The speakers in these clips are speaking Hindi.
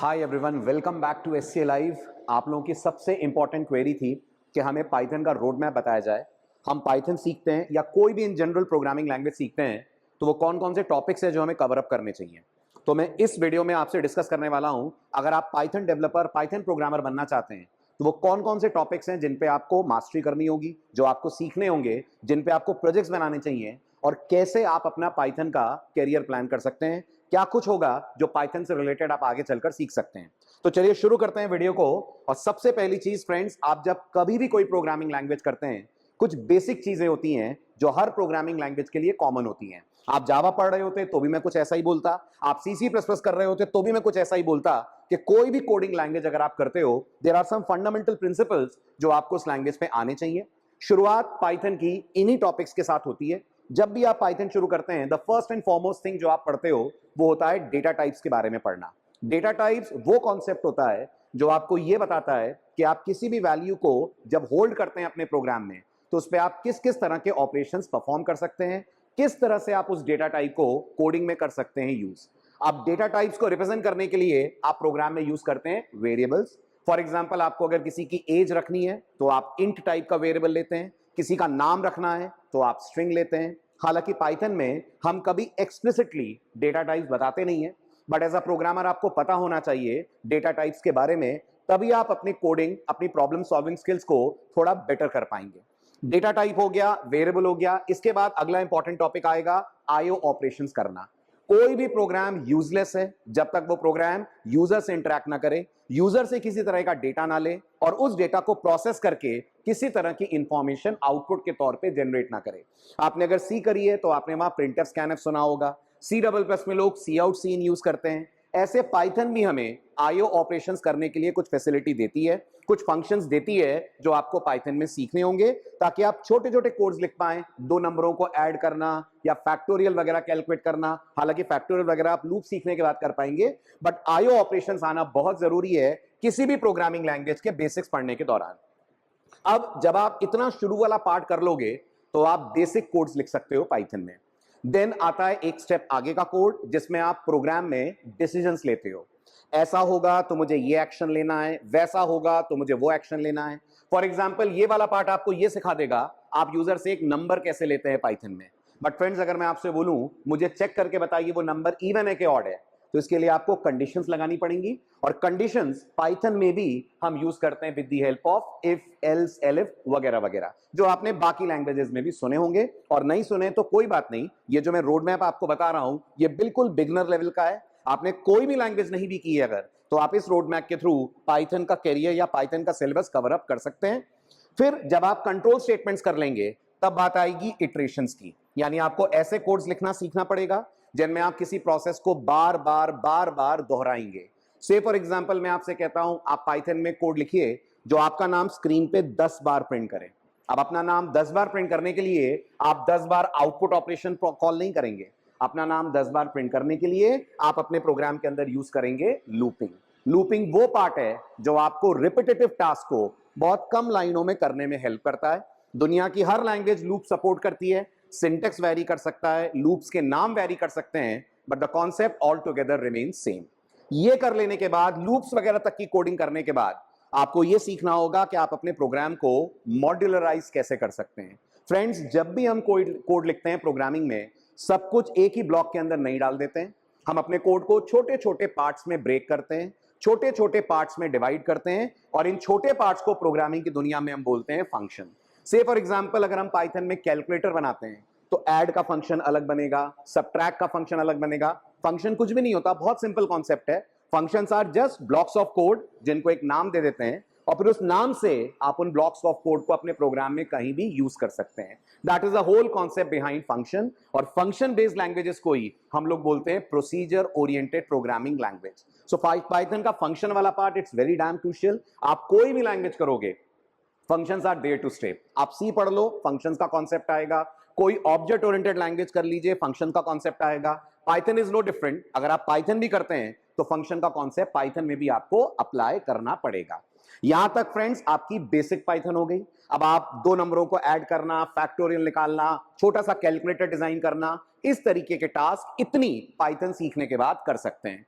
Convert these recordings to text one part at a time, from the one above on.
Hi everyone, welcome back to SCA live. आप लोगों की सबसे इंपॉर्टेंट क्वेरी थी कि हमें पाइथन का रोड मैप बताया जाए। हम पाइथन सीखते हैं या कोई भी इन जनरल प्रोग्रामिंग लैंग्वेज सीखते हैं तो वो कौन कौन से टॉपिक्स हैं जो हमें कवर अप करने चाहिए। तो मैं इस वीडियो में आपसे डिस्कस करने वाला हूं, अगर आप पाइथन डेवलपर, पाइथन प्रोग्रामर बनना चाहते हैं तो वो कौन कौन से टॉपिक्स हैं जिन पे आपको मास्टरी करनी होगी, जो आपको सीखने होंगे, जिन पे आपको प्रोजेक्ट्स बनाने चाहिए, और कैसे आप अपना पाइथन का कैरियर प्लान कर सकते हैं। क्या कुछ होगा जो पाइथन से रिलेटेड आप आगे चलकर सीख सकते हैं। तो चलिए शुरू करते हैं वीडियो को। और सबसे पहली चीज फ्रेंड्स, आप जब कभी भी कोई प्रोग्रामिंग लैंग्वेज करते हैं, कुछ बेसिक चीजें होती हैं जो हर प्रोग्रामिंग लैंग्वेज के लिए कॉमन होती हैं। आप जावा पढ़ रहे होते तो भी मैं कुछ ऐसा ही बोलता, आप सीसी प्लस प्लस कर रहे होते तो भी मैं कुछ ऐसा ही बोलता कि कोई भी कोडिंग लैंग्वेज अगर आप करते हो, there are some fundamental principles जो आपको उस लैंग्वेज में आने चाहिए। शुरुआत पाइथन की इन्हीं टॉपिक्स के साथ होती है। जब भी आप पाइथन शुरू करते हैं, the first and foremost thing जो आप पढ़ते हो वो होता है डेटा टाइप्स के बारे में पढ़ना। डेटा टाइप्स वो कॉन्सेप्ट होता है जो आपको यह बताता है कि आप किसी भी वैल्यू को जब होल्ड करते हैं अपने प्रोग्राम में तो उस पर आप किस किस तरह के ऑपरेशंस परफॉर्म कर सकते हैं, किस तरह से आप उस डेटा टाइप को कोडिंग में कर सकते हैं यूज। आप डेटा टाइप्स को रिप्रेजेंट करने के लिए आप प्रोग्राम में यूज करते हैं वेरिएबल्स। फॉर एग्जांपल, आपको अगर किसी की एज रखनी है तो आप इंट टाइप का वेरिएबल लेते हैं, किसी का नाम रखना है तो आप स्ट्रिंग लेते हैं। हालांकि पाइथन में हम कभी एक्सप्लिसिटली डेटा टाइप्स बताते नहीं है, बट एज अ प्रोग्रामर आपको पता होना चाहिए डेटा टाइप्स के बारे में, तभी आप अपनी कोडिंग, अपनी प्रॉब्लम सॉल्विंग स्किल्स को थोड़ा बेटर कर पाएंगे। डेटा टाइप हो गया, वेरिएबल हो गया, इसके बाद अगला इंपॉर्टेंट टॉपिक आएगा आईओ ऑपरेशंस करना। कोई भी प्रोग्राम यूजलेस है जब तक वो प्रोग्राम यूजर से इंटरेक्ट ना करे, यूजर से किसी तरह का डेटा ना ले और उस डेटा को प्रोसेस करके किसी तरह की इंफॉर्मेशन आउटपुट के तौर पे जनरेट ना करे। आपने अगर सी करी है तो आपने वहां प्रिंटफ स्कैनफ सुना होगा। सी डबल प्लस में लोग सी आउट सीन यूज करते हैं। ऐसे पाइथन भी हमें आईओ ऑपरेशंस करने के लिए कुछ फैसिलिटी देती है, कुछ फंक्शंस देती है जो आपको पाइथन में सीखने होंगे, ताकि आप छोटे छोटे कोड्स लिख पाएं। दो नंबरों को ऐड करना या फैक्टोरियल वगैरह कैलकुलेट करना, हालांकि फैक्टोरियल वगैरह आप लूप सीखने के बाद कर पाएंगे, बट आईओ ऑपरेशंस आना बहुत जरूरी है किसी भी प्रोग्रामिंग लैंग्वेज के बेसिक्स पढ़ने के दौरान। अब जब आप इतना शुरू वाला पार्ट कर लोगे तो आप बेसिक कोड्स लिख सकते हो पाइथन में। देन आता है एक स्टेप आगे का कोड जिसमें आप प्रोग्राम में डिसीजंस लेते हो। ऐसा होगा तो मुझे ये एक्शन लेना है, वैसा होगा तो मुझे वो एक्शन लेना है। फॉर एग्जाम्पल, ये वाला पार्ट आपको ये सिखा देगा आप यूजर से एक नंबर कैसे लेते हैं पाइथन में। बट फ्रेंड्स, अगर मैं आपसे बोलूं मुझे चेक करके बताइए वो नंबर इवन है कि ऑड है, तो इसके लिए आपको कंडीशंस लगानी पड़ेंगी। और कंडीशंस पाइथन में भी हम यूज करते हैं with the help of if, else, elif वगैरह वगैरह, जो आपने बाकी लैंग्वेजेस में भी सुने होंगे। और नहीं सुने तो कोई बात नहीं, ये जो मैं रोड मैप आपको बता रहा हूं ये बिल्कुल बिगनर लेवल का है। आपने कोई भी लैंग्वेज नहीं भी की है अगर, तो आप इस रोड मैप के थ्रू पाइथन का कैरियर या पाइथन का सिलेबस कवर अप कर सकते हैं। फिर जब आप कंट्रोल स्टेटमेंट्स कर लेंगे तब बात आएगी इटरेशंस की, यानी आपको ऐसे कोड्स लिखना सीखना पड़ेगा जिनमें आप किसी प्रोसेस को बार बार दोहराएंगे। से फॉर एग्जांपल, मैं आपसे कहता हूं आप पाइथन में कोड लिखिए जो आपका नाम स्क्रीन पे 10 बार प्रिंट करे। अब अपना नाम 10 बार प्रिंट करने के लिए आप 10 बार आउटपुट ऑपरेशन कॉल नहीं करेंगे। अपना नाम 10 बार प्रिंट करने के लिए आप अपने प्रोग्राम के अंदर यूज करेंगे लूपिंग। लूपिंग वो पार्ट है जो आपको रिपीटेटिव टास्क को बहुत कम लाइनों में करने में हेल्प करता है। दुनिया की हर लैंग्वेज लूप सपोर्ट करती है, सिंटेक्स वेरी कर सकता है, लूप्स के नाम वेरी कर सकते हैं, but the concept all together remain same. ये कर लेने के बाद, लूप्स वगैरह तक की कोडिंग करने के बाद, आपको यह सीखना होगा कि आप अपने प्रोग्राम को मॉड्यूलराइज कैसे कर सकते हैं। फ्रेंड्स, जब भी हम कोड लिखते हैं प्रोग्रामिंग में, सब कुछ एक ही ब्लॉक के अंदर नहीं डाल देते हैं। हम अपने कोड को छोटे छोटे पार्ट्स में ब्रेक करते हैं, छोटे छोटे पार्ट्स में डिवाइड करते हैं, और इन छोटे पार्ट्स को प्रोग्रामिंग की दुनिया में हम बोलते हैं फंक्शन। से फॉर एग्जांपल, अगर हम पाइथन में कैलकुलेटर बनाते हैं तो ऐड का फंक्शन अलग बनेगा, सबट्रैक्ट का फंक्शन अलग बनेगा। फंक्शन कुछ भी नहीं होता, बहुत सिंपल कॉन्सेप्ट है। Functions are just blocks of code जिनको एक नाम दे देते हैं, और फिर उस नाम से आप उन ब्लॉक्स ऑफ कोड को अपने प्रोग्राम में कहीं भी यूज कर सकते हैं। That is the whole concept behind function. और फंक्शन बेस्ड लैंग्वेजेस को ही हम लोग बोलते हैं procedure oriented programming language. So Python का फंक्शन वाला part it's very damn crucial. आप कोई भी लैंग्वेज करोगे, functions are there to stay. आप सी पढ़ लो, फंक्शंस का कॉन्सेप्ट आएगा। कोई ऑब्जेक्ट ओरिएंटेड लैंग्वेज कर लीजिए, फंक्शन का कॉन्सेप्ट आएगा। Python is no different. अगर आप पाइथन भी करते हैं तो फंक्शन का कॉन्सेप्ट पाइथन में भी आपको अप्लाई करना पड़ेगा। यहां तक फ्रेंड्स आपकी बेसिक पाइथन हो गई। अब आप दो नंबरों को ऐड करना, फैक्टोरियल निकालना, छोटा सा कैलकुलेटर डिजाइन करना, इस तरीके के टास्क इतनी पाइथन सीखने के बाद कर सकते हैं।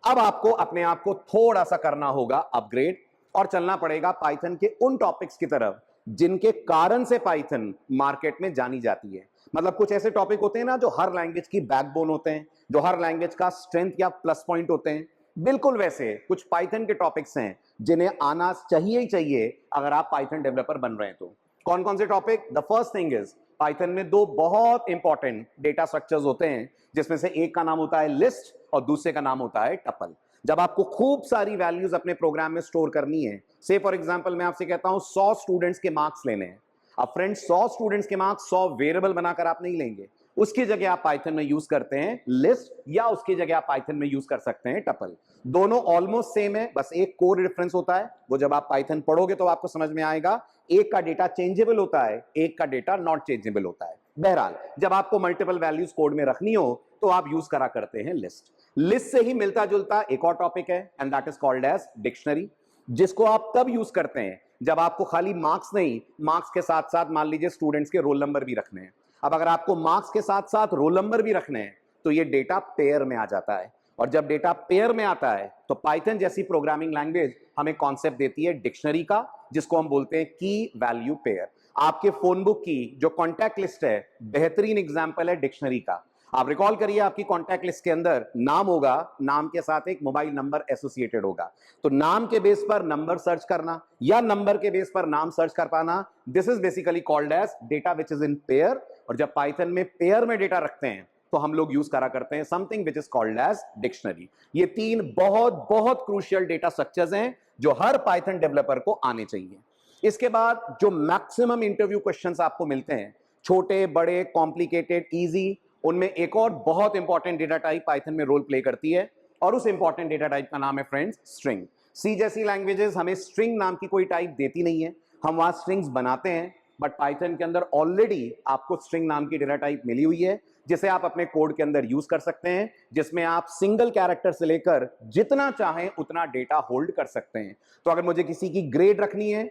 अब आपको अपने आप को थोड़ा सा करना होगा अपग्रेड और चलना पड़ेगा पाइथन के उन टॉपिक्स की तरफ जिनके कारण से पाइथन मार्केट में जानी जाती है। मतलब कुछ ऐसे टॉपिक होते हैं ना जो हर लैंग्वेज की बैकबोन होते हैं, जो हर लैंग्वेज का स्ट्रेंथ या प्लस पॉइंट होते हैं। बिल्कुल वैसे कुछ पाइथन के टॉपिक्स हैं जिन्हें आना चाहिए ही चाहिए अगर आप पाइथन डेवलपर बन रहे हैं तो। कौन कौन से topic? The first thing is Python में दो बहुत इंपॉर्टेंट डेटा स्ट्रक्चर्स होते हैं, जिसमें से एक का नाम होता है लिस्ट और दूसरे का नाम होता है टपल। जब आपको खूब सारी वैल्यूज अपने प्रोग्राम में स्टोर करनी है, से फॉर एग्जांपल मैं आपसे कहता हूं 100 स्टूडेंट्स के मार्क्स लेने हैं। अब फ्रेंड्स 100 स्टूडेंट्स के मार्क्स 100 वेरिएबल बनाकर आप नहीं लेंगे, उसकी जगह आप पाइथन में यूज करते हैं लिस्ट या उसकी जगह आप पाइथन में यूज कर सकते हैं टपल। दोनों ऑलमोस्ट सेम है, बस एक कोर डिफरेंस होता है, वो जब आप पाइथन पढ़ोगे तो आपको समझ में आएगा। एक का डेटा चेंजेबल होता है, एक का डेटा नॉट चेंजेबल होता है। बहरहाल जब आपको मल्टीपल वैल्यूज कोड में रखनी हो तो आप यूज करा करते हैं लिस्ट। लिस्ट से ही मिलता जुलता एक और टॉपिक है and that is called as dictionary, जिसको आप तब यूज करते हैं जब आपको खाली मार्क्स नहीं, मार्क्स के साथ साथ मान लीजिए स्टूडेंट्स के रोल नंबर भी रखने हैं। अब अगर आपको मार्क्स के साथ साथ रोल नंबर भी रखने हैं तो ये डेटा पेयर में आ जाता है, और जब डेटा पेयर में आता है तो पाइथन जैसी प्रोग्रामिंग लैंग्वेज हमें कॉन्सेप्ट देती है डिक्शनरी का, जिसको हम बोलते हैं की वैल्यू पेयर। आपके फोन बुक की जो कॉन्टैक्ट लिस्ट है बेहतरीन एग्जाम्पल है डिक्शनरी का। आप रिकॉल करिए, आपकी कॉन्टैक्ट लिस्ट के अंदर नाम होगा, नाम के साथ एक मोबाइल नंबर एसोसिएटेड होगा, तो नाम के बेस पर नंबर सर्च करना या नंबर के बेस पर नाम सर्च कर पाना, this is basically called as data which is in pair. और जब पाइथन में पेयर में डेटा रखते हैं तो हम लोग यूज करा करते हैं something which is called as dictionary. ये तीन बहुत बहुत क्रूशियल डेटा स्ट्रक्चर्स हैं जो हर पाइथन डेवलपर को आने चाहिए। इसके बाद जो मैक्सिमम इंटरव्यू क्वेश्चंस आपको मिलते हैं, छोटे बड़े कॉम्प्लिकेटेड इजी, उनमें एक और बहुत इंपॉर्टेंट डेटा टाइप पाइथन में रोल प्ले करती है, और उस इंपॉर्टेंट डेटा टाइप का नाम है फ्रेंड्स स्ट्रिंग। सी जैसी लैंग्वेजेस हमें स्ट्रिंग नाम की कोई टाइप देती नहीं है, हम वहां स्ट्रिंग्स बनाते हैं, बट पाइथन के अंदर ऑलरेडी आपको स्ट्रिंग नाम की डेटा टाइप मिली हुई है जिसे आप अपने कोड के अंदर यूज कर सकते हैं, जिसमें आप सिंगल कैरेक्टर से लेकर जितना चाहें उतना डेटा होल्ड कर सकते हैं। तो अगर मुझे किसी की ग्रेड रखनी है,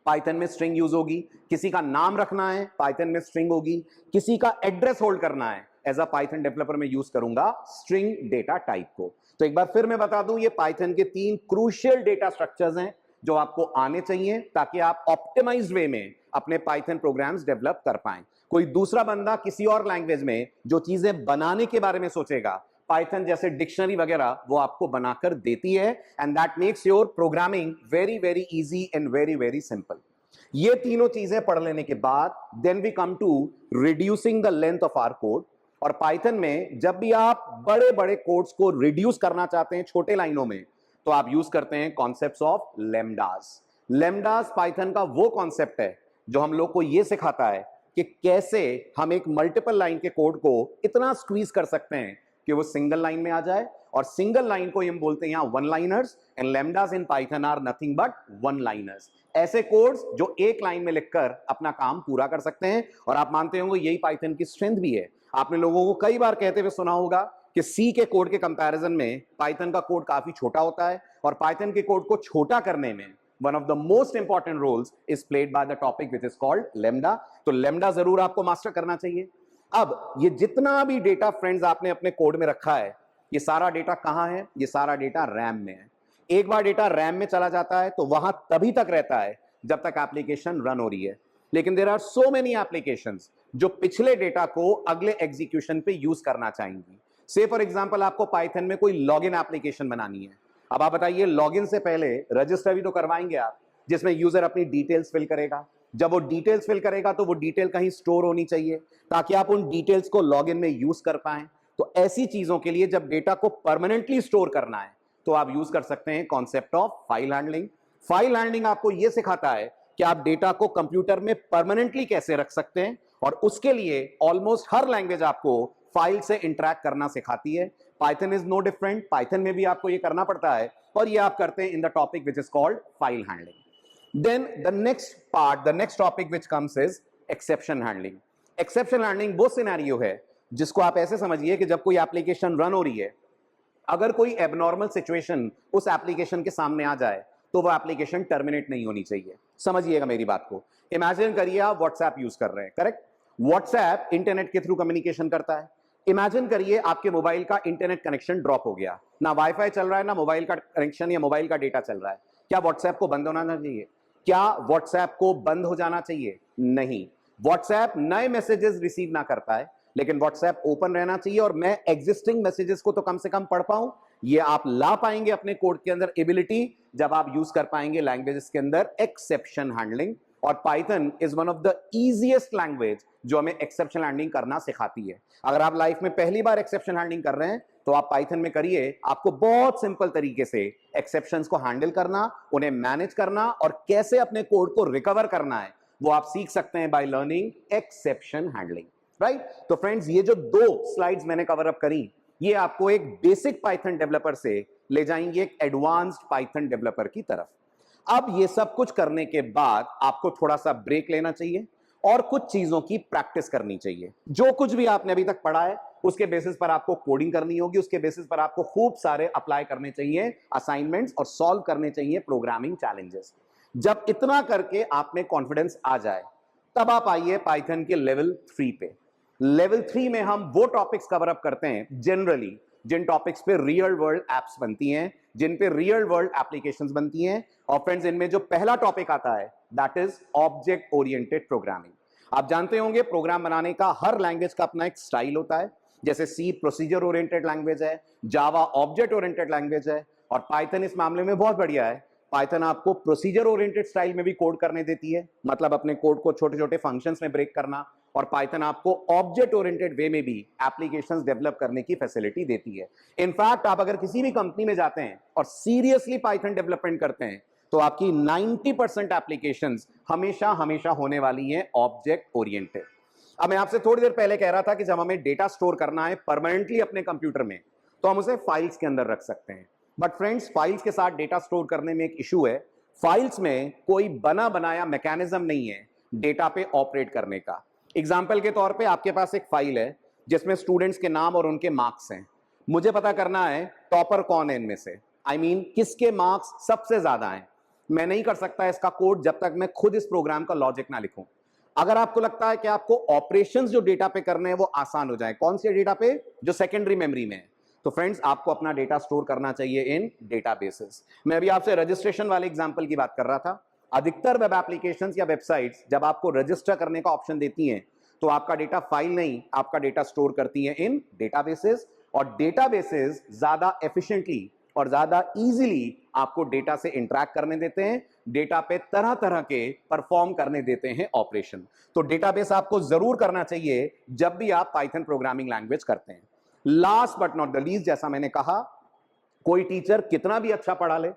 पाइथन में स्ट्रिंग यूज होगी, किसी का नाम रखना है पाइथन में स्ट्रिंग होगी, किसी का एड्रेस होल्ड करना है एज अ पाइथन डेवलपर में यूज करूंगा स्ट्रिंग डेटा टाइप को। तो एक बार फिर मैं बता दूं, ये पाइथन के तीन क्रूशियल डेटा स्ट्रक्चर्स हैं जो आपको आने चाहिए ताकि आप ऑप्टिमाइज्ड वे में अपने पाइथन प्रोग्राम्स डेवलप कर पाएं। कोई दूसरा बंदा किसी और लैंग्वेज में जो चीजें बनाने के बारे में सोचेगा, पाइथन जैसे डिक्शनरी वगैरह वो आपको बनाकर देती है, and that makes your programming very very easy and very very simple. ये तीनों चीजें पढ़ लेने के बाद then we come to reducing the length of our code. और पाइथन में जब भी आप बड़े बड़े कोड्स को रिड्यूस करना चाहते हैं छोटे लाइनों में, तो आप यूज करते हैं कॉन्सेप्ट्स ऑफ लेमडास। लेमडास पाइथन का वो कॉन्सेप्ट है जो हम लोग को ये सिखाता है कि कैसे हम एक मल्टीपल लाइन के कोड को इतना स्क्वीज कर सकते हैं कि वो सिंगल लाइन में आ जाए, और सिंगल लाइन को हम बोलते हैं यहां one liners, and lambdas in Python are nothing but one liners. ऐसे कोड्स जो एक लाइन में लिखकर अपना काम पूरा कर सकते हैं, और आप मानते होंगे यही पाइथन की स्ट्रेंथ भी है। आपने लोगों को कई बार कहते हुए सुना होगा कि सी के कोड के कंपैरिजन में पाइथन का कोड काफी छोटा होता है, और पाइथन के कोड को छोटा करने में one of the most important roles is played by the topic which is called lambda। तो lambda जरूर आपको मास्टर करना चाहिए। अब ये जितना भी डेटा फ्रेंड्स आपने अपने कोड में रखा है, ये सारा डेटा कहां है? ये सारा डेटा रैम में है। एक बार डेटा रैम में चला जाता है तो वहां तभी तक रहता है जब तक एप्लीकेशन रन हो रही है, लेकिन there are so many applications जो पिछले डेटा को अगले एग्जीक्यूशन पे यूज करना चाहेंगी। से फॉर एग्जांपल आपको पाइथन में कोई लॉगिन एप्लीकेशन बनानी है। अब आप बताइए, लॉगिन से पहले रजिस्टर भी तो करवाएंगे आप, जिसमें यूजर अपनी डिटेल्स फिल करेगा। जब वो डिटेल्स फिल करेगा तो वो डिटेल कहीं स्टोर होनी चाहिए ताकि आप उन डिटेल्स को लॉगिन में यूज कर पाएं। तो ऐसी चीजों के लिए जब डेटा को परमानेंटली स्टोर करना है तो आप यूज कर सकते हैं concept of file handling. File handling आपको यह सिखाता है कि आप डेटा को कंप्यूटर में परमानेंटली कैसे रख सकते हैं, और उसके लिए ऑलमोस्ट हर लैंग्वेज आपको फाइल से इंटरैक्ट करना सिखाती है। Python is no different, Python में भी आपको ये करना पड़ता है, और ये आप करते हैं in the topic which is called file handling. Then the next part, the next topic which comes is exception handling. Exception handling वो सिनेरियो है जिसको आप ऐसे समझिए कि जब कोई एप्लीकेशन रन हो रही है, अगर कोई एबनॉर्मल सिचुएशन उस एप्लीकेशन के सामने आ जाए तो वो एप्लीकेशन टर्मिनेट नहीं होनी चाहिए। समझिएगा मेरी बात को। इमेजिन करिए आप व्हाट्सएप यूज कर रहे हैं, करेक्ट? व्हाट्सएप इंटरनेट के थ्रू कम्युनिकेशन करता है। इमेजिन करिए आपके मोबाइल का इंटरनेट कनेक्शन ड्रॉप हो गया, ना वाईफाई चल रहा है, ना मोबाइल का कनेक्शन या मोबाइल का डेटा चल रहा है। क्या व्हाट्सएप को बंद होना चाहिए? क्या व्हाट्सएप को बंद हो जाना चाहिए? नहीं। व्हाट्सएप नए मैसेजेस रिसीव ना कर पाए, लेकिन व्हाट्सएप ओपन रहना चाहिए और मैं एग्जिस्टिंग मैसेजेस को तो कम से कम पढ़ पाऊं। ये आप ला पाएंगे अपने कोड के अंदर एबिलिटी जब आप यूज कर पाएंगे लैंग्वेजेस के अंदर एक्सेप्शन हैंडलिंग। और Python is one of the easiest language जो हमें एक्सेप्शन हैंडलिंग करना सिखाती है। अगर आप लाइफ में पहली बार एक्सेप्शन हैंडलिंग कर रहे हैं तो आप पाइथन में करिए, आपको बहुत सिंपल तरीके से एक्सेप्शंस को हैंडल करना, उन्हें मैनेज करना और कैसे अपने कोड को रिकवर करना है वो आप सीख सकते हैं by learning exception handling, right. तो फ्रेंड्स, ये जो 2 स्लाइड्स मैंने कवर अप करी, ये आपको एक बेसिक पाइथन डेवलपर से ले जाएंगे एक एडवांस्ड पाइथन डेवलपर की तरफ। अब ये सब कुछ करने के बाद आपको थोड़ा सा ब्रेक लेना चाहिए और कुछ चीजों की प्रैक्टिस करनी चाहिए। जो कुछ भी आपने अभी तक पढ़ा है उसके बेसिस पर आपको कोडिंग करनी होगी, उसके बेसिस पर आपको खूब सारे अप्लाई करने चाहिए असाइनमेंट्स और सॉल्व करने चाहिए प्रोग्रामिंग चैलेंजेस। जब इतना करके आप में कॉन्फिडेंस आ जाए तब आप आइए पाइथन के लेवल 3 पे। लेवल 3 में हम वो टॉपिक्स कवर अप करते हैं जनरली जिन टॉपिक्स पे रियल वर्ल्ड एप्स बनती हैं, जिन पे रियल वर्ल्ड एप्लीकेशंस बनती हैं। और फ्रेंड्स, इनमें जो पहला टॉपिक आता है that is object oriented programming. आप जानते होंगे प्रोग्राम बनाने का हर लैंग्वेज का अपना एक स्टाइल होता है। जैसे सी प्रोसीजर ओरिएंटेड लैंग्वेज है, जावा ऑब्जेक्ट ओरिएंटेड लैंग्वेज है और पाइथन इस मामले में बहुत बढ़िया है। पाइथन आपको प्रोसीजर ओरिएंटेड स्टाइल में भी कोड करने देती है, मतलब अपने कोड को छोटे छोटे फंक्शंस में ब्रेक करना। और पाइथन आपको ऑब्जेक्ट ओरिएंटेड वे में भी एप्लीकेशंस डेवलप करने की फैसिलिटी देती है। इनफैक्ट आप अगर किसी भी कंपनी में जाते हैं और सीरियसली पाइथन डेवलपमेंट करते हैं तो आपकी 90% एप्लीकेशंस हमेशा हमेशा होने वाली हैं ऑब्जेक्ट ओरिएंटेड। अब मैं आपसे थोड़ी देर पहले कह रहा था कि जब हमें डेटा स्टोर करना है परमानेंटली अपने कंप्यूटर में तो हम उसे फाइल्स के अंदर रख सकते हैं। बट फ्रेंड्स, फाइल्स के साथ डेटा स्टोर करने में एक इशू है। फाइल्स में कोई बना बनाया मैकेनिज्म नहीं है डेटा पे ऑपरेट करने का। एग्जाम्पल के तौर पे आपके पास एक फाइल है जिसमें स्टूडेंट्स के नाम और उनके मार्क्स हैं। मुझे पता करना है टॉपर कौन है इनमें से, आई मीन किसके मार्क्स सबसे ज्यादा हैं। मैं नहीं कर सकता इसका कोड जब तक मैं खुद इस प्रोग्राम का लॉजिक ना लिखूं। अगर आपको लगता है कि आपको ऑपरेशंस जो डेटा पे करने हैं वो आसान हो जाए, कौन से डेटा पे? जो सेकेंडरी मेमोरी में है। तो फ्रेंड्स, आपको अपना डेटा स्टोर करना चाहिए इन डेटाबेसेस। मैं अभी आपसे रजिस्ट्रेशन वाले एग्जांपल की बात कर रहा था। अधिकतर वेब एप्लीकेशंस या वेबसाइट्स जब आपको रजिस्टर करने का ऑप्शन देती हैं तो आपका डेटा फाइल नहीं, आपका डेटा स्टोर करती है इन डेटाबेसेस। और डेटाबेसेस ज्यादा एफिशिएंटली और ज्यादा इजीली आपको डेटा से इंटरैक्ट करने देते हैं, डेटा पे तरह तरह के परफॉर्म करने देते हैं ऑपरेशन। तो डेटाबेस आपको जरूर करना चाहिए जब भी आप पाइथन प्रोग्रामिंग लैंग्वेज करते हैं। Last but not the least, जैसा मैंने कहा, कोई टीचर कितना भी अच्छा पढ़ा ले,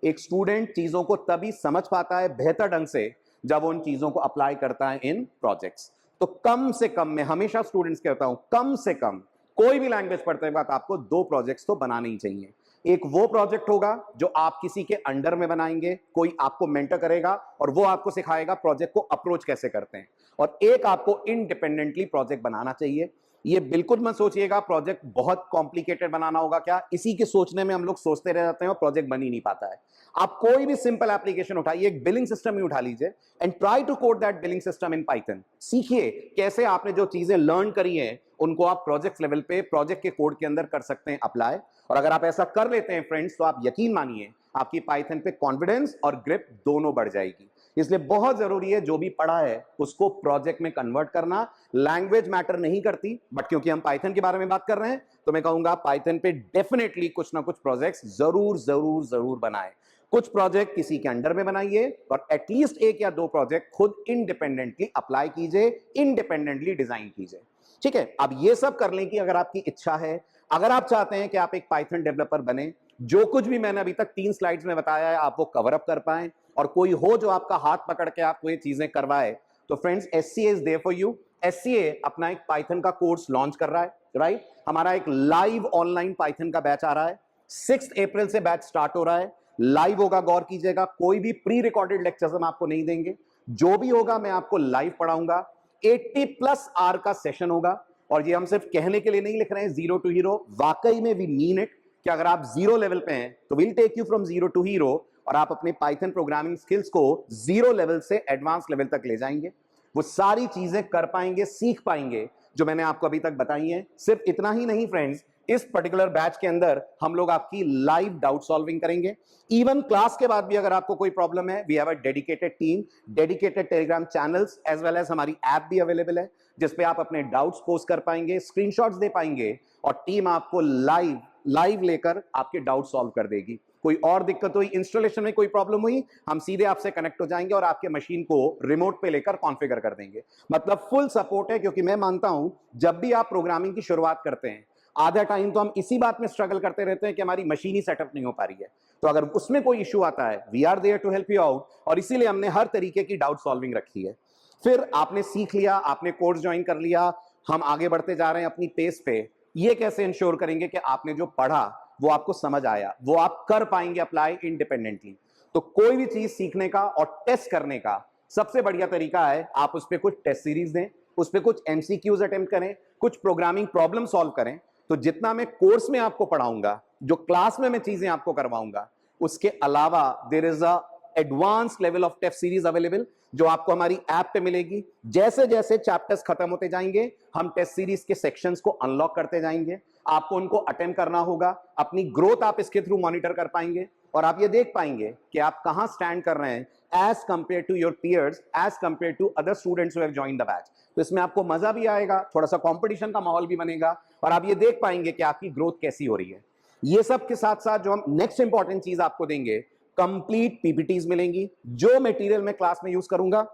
एक स्टूडेंट चीजों को तभी समझ पाता है बेहतर ढंग से जब वो उन चीजों को अप्लाई करता है इन प्रोजेक्ट्स। तो कम से कम, मैं हमेशा स्टूडेंट्स कहता हूं, कम से कम कोई भी लैंग्वेज पढ़ते वक्त आपको 2 प्रोजेक्ट्स तो बनाने ही चाहिए। एक वो प्रोजेक्ट होगा जो आप किसी के अंडर में बनाएंगे, कोई आपको मेंटर करेगा और वो आपको सिखाएगा प्रोजेक्ट को अप्रोच कैसे करते हैं। और एक आपको इंडिपेंडेंटली प्रोजेक्ट बनाना चाहिए। ये बिल्कुल मत सोचिएगा प्रोजेक्ट बहुत कॉम्प्लिकेटेड बनाना होगा। क्या इसी के सोचने में हम लोग सोचते रह जाते हैं और प्रोजेक्ट बन ही नहीं पाता है। आप कोई भी सिंपल एप्लीकेशन उठाइए, एक बिलिंग सिस्टम ही उठा लीजिए and try to code that billing system in Python. सीखिए कैसे आपने जो चीजें लर्न करी हैं उनको आप प्रोजेक्ट लेवल पे प्रोजेक्ट के कोड के अंदर कर सकते हैं अप्लाई। और अगर आप ऐसा कर लेते हैं फ्रेंड्स तो आप यकीन मानिए आपकी पाइथन पे कॉन्फिडेंस और ग्रिप दोनों बढ़ जाएगी। इसलिए बहुत जरूरी है जो भी पढ़ा है उसको प्रोजेक्ट में कन्वर्ट करना। लैंग्वेज मैटर नहीं करती, बट क्योंकि हम पाइथन के बारे में बात कर रहे हैं तो मैं कहूंगा पाइथन पे डेफिनेटली कुछ ना कुछ प्रोजेक्ट्स जरूर जरूर जरूर बनाएं। कुछ प्रोजेक्ट किसी के अंडर में बनाइए और एटलीस्ट 1 या 2 प्रोजेक्ट खुद इंडिपेंडेंटली अप्लाई कीजिए, इंडिपेंडेंटली डिजाइन कीजिए। ठीक है, अब ये सब करने की अगर आपकी इच्छा है, अगर आप चाहते हैं कि आप एक पाइथन डेवलपर बने, जो कुछ भी मैंने अभी तक 3 स्लाइड्स में बताया है आप वो कवर अप कर पाए और कोई हो जो आपका हाथ पकड़ के आपको ये चीजें करवाए, तो friends SCA is there for you. SCA अपना एक पाइथन का कोर्स लॉन्च कर रहा है, राइट। हमारा एक लाइव ऑनलाइन पाइथन का बैच आ रहा है। 6 अप्रैल से बैच स्टार्ट हो रहा है, लाइव होगा, गौर कीजिएगा। कोई भी प्री रिकॉर्डेड लेक्चर्स हम आपको नहीं देंगे, जो भी होगा मैं आपको लाइव पढ़ाऊंगा। 80+ आवर का सेशन होगा और ये हम सिर्फ कहने के लिए नहीं लिख रहे हैं जीरो टू हीरो, वाकई में वी मीन इट कि अगर आप 0 लेवल पे हैं तो will take you from 0 to hero और आप अपने पाइथन प्रोग्रामिंग स्किल्स को 0 लेवल से एडवांस लेवल तक ले जाएंगे। वो सारी चीजें कर पाएंगे, सीख पाएंगे जो मैंने आपको अभी तक बताई हैं। सिर्फ इतना ही नहीं फ्रेंड्स, इस पर्टिकुलर बैच के अंदर हम लोग आपकी लाइव डाउट सॉल्विंग करेंगे। इवन क्लास के बाद भी अगर आपको कोई प्रॉब्लम है, we have a dedicated team, dedicated Telegram channels as well as हमारी ऐप भी अवेलेबल है, जिसपे आप अपने डाउट्स पोस्ट कर पाएंगे, स्क्रीनशॉट्स दे पाएंगे और टीम आपको लाइव लेकर आपके डाउट सॉल्व कर देगी। कोई और दिक्कत हुई, इंस्टॉलेशन में कोई प्रॉब्लम हुई, हम सीधे आपसे कनेक्ट हो जाएंगे और आपके मशीन को रिमोट पे लेकर कॉन्फ़िगर कर देंगे। मतलब फुल सपोर्ट है, क्योंकि मैं मानता हूं जब भी आप प्रोग्रामिंग की शुरुआत करते हैं, आधा टाइम तो हम इसी बात में स्ट्रगल करते रहते हैं कि हमारी मशीन ही सेटअप नहीं हो पा रही है। तो अगर उसमें कोई इश्यू आता है, we are there to help you out, और इसीलिए हमने हर तरीके की डाउट सॉल्विंग रखी है। फिर आपने सीख लिया, आपने कोर्स ज्वाइन कर लिया, हम आगे बढ़ते जा रहे हैं अपनी पेस पे। ये कैसे इंश्योर करेंगे कि आपने जो पढ़ा वो आपको समझ आया, वो आप कर पाएंगे अप्लाई इंडिपेंडेंटली। तो कोई भी चीज सीखने का और टेस्ट करने का सबसे बढ़िया तरीका है, आप उस पर कुछ टेस्ट सीरीज दें, उस पर कुछ एमसीक्यूज अटेम्प्ट करें, कुछ प्रोग्रामिंग प्रॉब्लम सॉल्व करें। तो जितना मैं कोर्स में आपको पढ़ाऊंगा, जो क्लास में मैं चीजें आपको करवाऊंगा, उसके अलावा there is a advance level of test series available जो आपको हमारी ऐप पे मिलेगी। जैसे जैसे चैप्टर्स खत्म होते जाएंगे, हम टेस्ट सीरीज के सेक्शंस को अनलॉक करते जाएंगे, आपको उनको अटेम्प्ट करना होगा, अपनी ग्रोथ आप इसके थ्रू मॉनिटर कर पाएंगे और आप ये देख पाएंगे कि आप कहां स्टैंड कर रहे हैं as compare to your peers, as compare to other students who have joined the batch. तो इसमें आपको मजा भी आएगा, थोड़ा सा कंपटीशन का माहौल भी बनेगा और आप ये देख पाएंगे कि आपकी ग्रोथ कैसी हो रही है। ये सब के साथ साथ जो हम नेक्स्ट इंपॉर्टेंट चीज आपको देंगे, कंप्लीट पीपीटीज मिलेंगी। जो मटेरियल मैं क्लास में यूज करूंगा,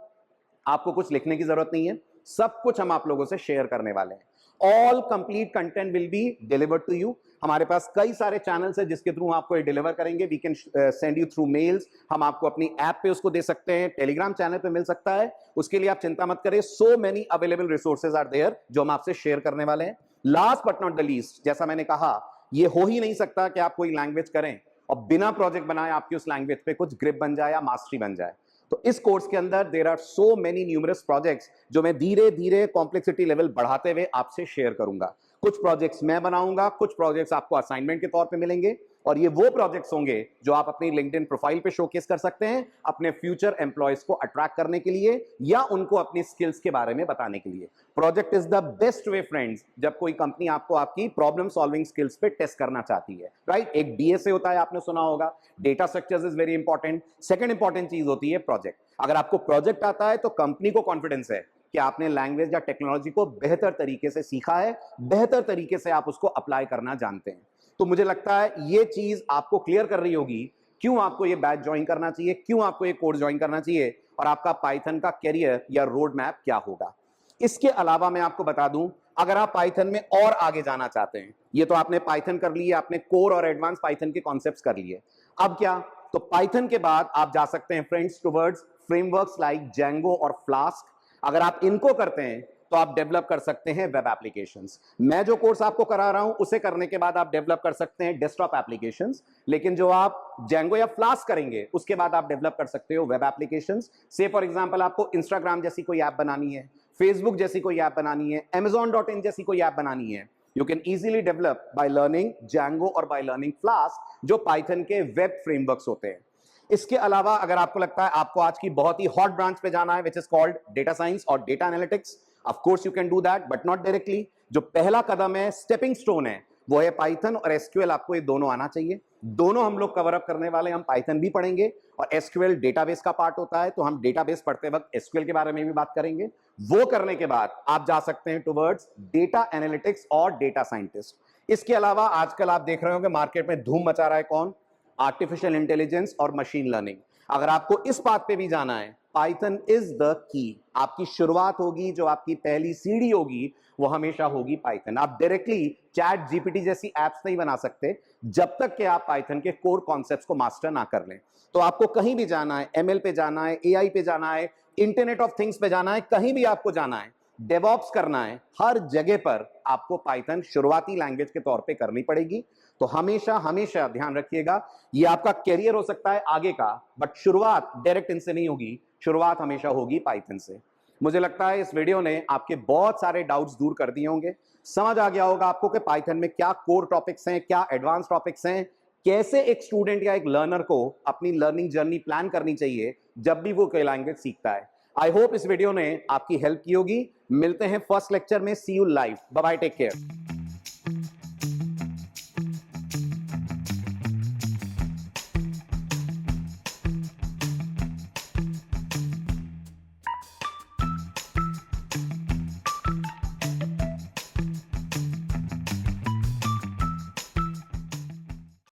आपको कुछ लिखने की जरूरत नहीं है, सब कुछ हम आप लोगों से शेयर करने वाले हैं। All complete content will be delivered to you. हमारे पास कई सारे चैनल्स हैं जिसके थ्रू आपको ये डिलीवर करेंगे। We can send you through mails, हम आपको अपनी ऐप पे उसको दे सकते हैं, टेलीग्राम चैनल पे मिल सकता है, उसके लिए आप चिंता मत करें। So many available resources are there जो हम आपसे शेयर करने वाले हैं। Last but not the least, जैसा मैंने कहा, ये हो ही नहीं सकता कि आप कोई लैंग्वेज करें और बिना प्रोजेक्ट बनाए आपकी उस लैंग्वेज पे कुछ ग्रिप बन जाए या मास्टरी बन जाए। तो इस कोर्स के अंदर there are so many numerous projects जो मैं धीरे धीरे कॉम्प्लेक्सिटी लेवल बढ़ाते हुए आपसे शेयर करूंगा। कुछ प्रोजेक्ट्स मैं बनाऊंगा, कुछ प्रोजेक्ट्स आपको असाइनमेंट के तौर पे मिलेंगे और ये वो प्रोजेक्ट्स होंगे जो आप अपनी लिंक्डइन प्रोफाइल पे शोकेस कर सकते हैं अपने फ्यूचर एम्प्लॉयज को अट्रैक्ट करने के लिए या उनको अपनी स्किल्स के बारे में बताने के लिए। Project is the best way friends, जब कोई कंपनी आपको आपकी प्रॉब्लम सॉल्विंग स्किल्स पे टेस्ट करना चाहती है, राइट। एक डीएसए होता है, आपने सुना होगा, data structures is very important. Second important चीज होती है प्रोजेक्ट। अगर आपको प्रोजेक्ट आता है तो कंपनी को कॉन्फिडेंस है कि आपने लैंग्वेज या टेक्नोलॉजी को बेहतर तरीके से सीखा है, बेहतर तरीके से आप उसको अप्लाई करना जानते हैं। तो मुझे लगता है ये चीज आपको क्लियर कर रही होगी क्यों आपको ये बैच ज्वाइन करना चाहिए, क्यों आपको ये कोर्स ज्वाइन करना चाहिए और आपका पाइथन का कैरियर या रोड मैप क्या होगा। इसके अलावा मैं आपको बता दूं, अगर आप पाइथन में और आगे जाना चाहते हैं, ये तो आपने पाइथन कर लिए, आपने कोर और एडवांस पाइथन के कॉन्सेप्ट्स कर लिए, अब क्या, तो पाइथन के बाद आप जा सकते हैं friends towards frameworks like Django और फ्लास्क। अगर आप इनको करते हैं तो आप डेवलप कर सकते हैं वेब एप्लीकेशंस। मैं जो कोर्स आपको करा रहा हूं उसे करने के बाद आप डेवलप कर सकते हैं डेस्कटॉप एप्लीकेशंस, लेकिन जो आप जेंगो या फ्लास्क करेंगे उसके बाद आप डेवलप कर सकते हो वेब एप्लीकेशंस। से फॉर एग्जांपल आपको इंस्टाग्राम जैसी कोई ऐप बनानी है, फेसबुक जैसी कोई ऐप बनानी है, amazon.in जैसी कोई ऐप बनानी है, you can easily develop by learning Django और बाय लर्निंग फ्लास्क, जो पाइथन के वेब फ्रेमवर्क्स होते हैं। इसके अलावा अगर आपको लगता है आपको आज की बहुत ही हॉट ब्रांच पे जाना है which is called data science और data analytics, of course you can do that but not directly. जो पहला कदम है, स्टेपिंग स्टोन है, वो है पाइथन और एसक्यूएल। आपको ये दोनों आना चाहिए, दोनों हम लोग कवर अप करने वाले हैं। हम पाइथन भी पढ़ेंगे और एसक्यूएल डेटाबेस का पार्ट होता है, तो हम डेटाबेस पढ़ते वक्त एसक्यूएल के बारे में भी बात करेंगे। वो करने के बाद आप जा सकते हैं टुवर्ड्स डेटा एनालिटिक्स और डेटा साइंटिस्ट। इसके अलावा आजकल आप देख रहे हो कि मार्केट में धूम मचा रहा है कौन, आर्टिफिशियल इंटेलिजेंस और मशीन लर्निंग। अगर आपको इस बात पे भी जाना है, पाइथन इज द की। आपकी शुरुआत होगी, जो आपकी पहली सीढ़ी होगी वो हमेशा होगी पाइथन। आप डायरेक्टली चैट जीपीटी जैसी एप्स नहीं बना सकते जब तक कि आप पाइथन के कोर कॉन्सेप्ट्स को मास्टर ना कर लें। तो आपको कहीं भी जाना है, एमएल पे जाना है, एआई पे जाना है, इंटरनेट ऑफ थिंग्स पे जाना है, कहीं भी आपको जाना है, डेवऑप्स करना है, हर जगह पर आपको पाइथन शुरुआती लैंग्वेज के तौर पे करनी पड़ेगी। तो हमेशा हमेशा ध्यान रखिएगा, ये आपका कैरियर हो सकता है आगे का, बट शुरुआत डायरेक्ट इनसे नहीं होगी, शुरुआत हमेशा होगी पाइथन से। मुझे लगता है इस वीडियो ने आपके बहुत सारे डाउट्स दूर कर दिए होंगे। समझ आ गया होगा आपको कि पाइथन में क्या कोर टॉपिक्स हैं, क्या एडवांस टॉपिक्स हैं, कैसे एक स्टूडेंट या एक लर्नर को अपनी लर्निंग जर्नी प्लान करनी चाहिए जब भी वो कोई लैंग्वेज सीखता है। आई होप इस वीडियो ने आपकी हेल्प की होगी। मिलते हैं फर्स्ट लेक्चर में, see you live, bye bye, take care.